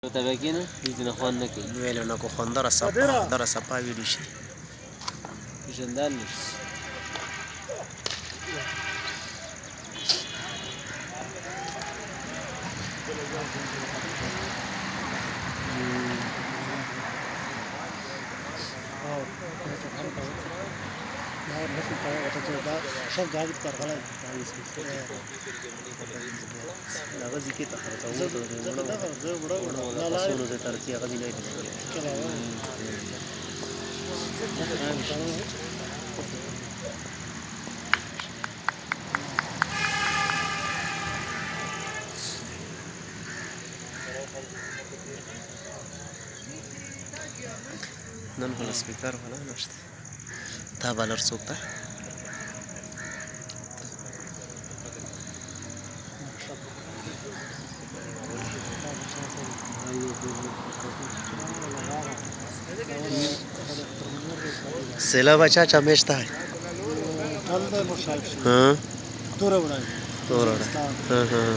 تابع کېنه هېڅ نه خوند نه کوي ویلو نه کو خوند دره صفا ویلي شي پېژندل نه شي غزي کې تخرته وړو تاسو نو ترتي غزي نه نن خو سپیکر ولا نشته تا بالر څوک ده سیلا بچا چمیشتا ہے ہاں دورا ہاں ہاں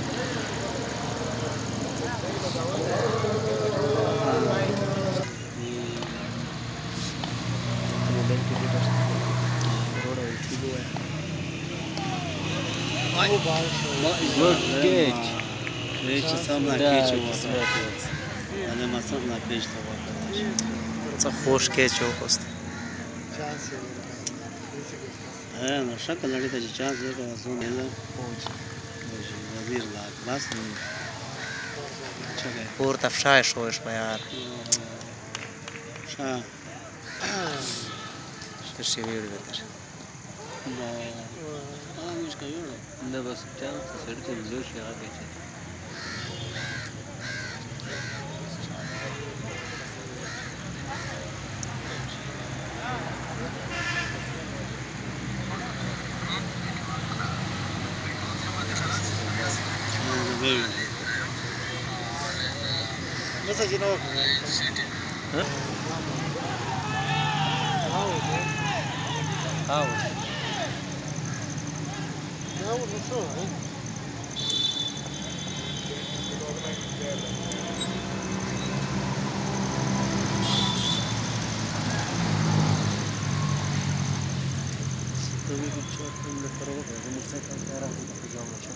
Good catch. څه خوش کیچ وکست نو شکل لري ته چې چانس ورکړه زه نه وزیر لا بس پور تفشای شوش بیار شا شي ویل بهتر مش کوي نه بس چانس سړی ته زور شي هغه کوي Masa sih nak? Tahu. Tahu betul. Tapi bicara tentang perawat, saya mesti tanya orang itu kerja macam.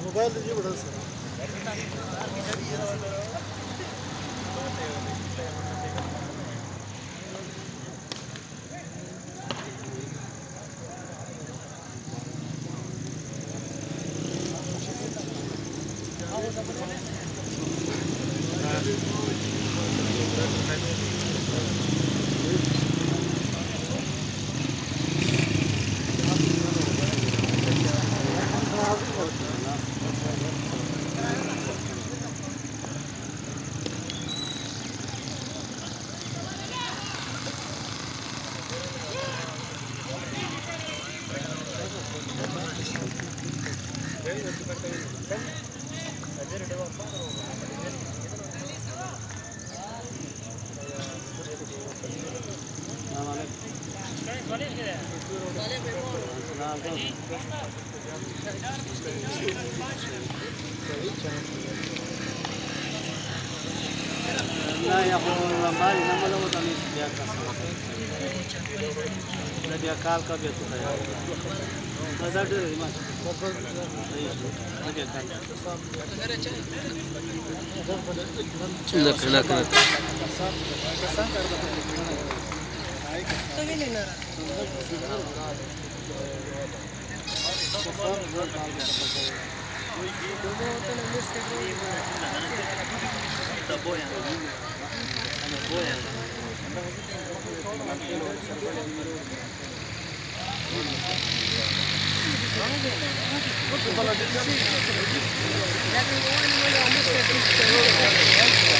موبایل دې وړل سره لا يا اخو مالي نه ملو ته نه بیا کا دا بیا کال کا بیا ته دا ډېر ما بیا کال نه Gracias.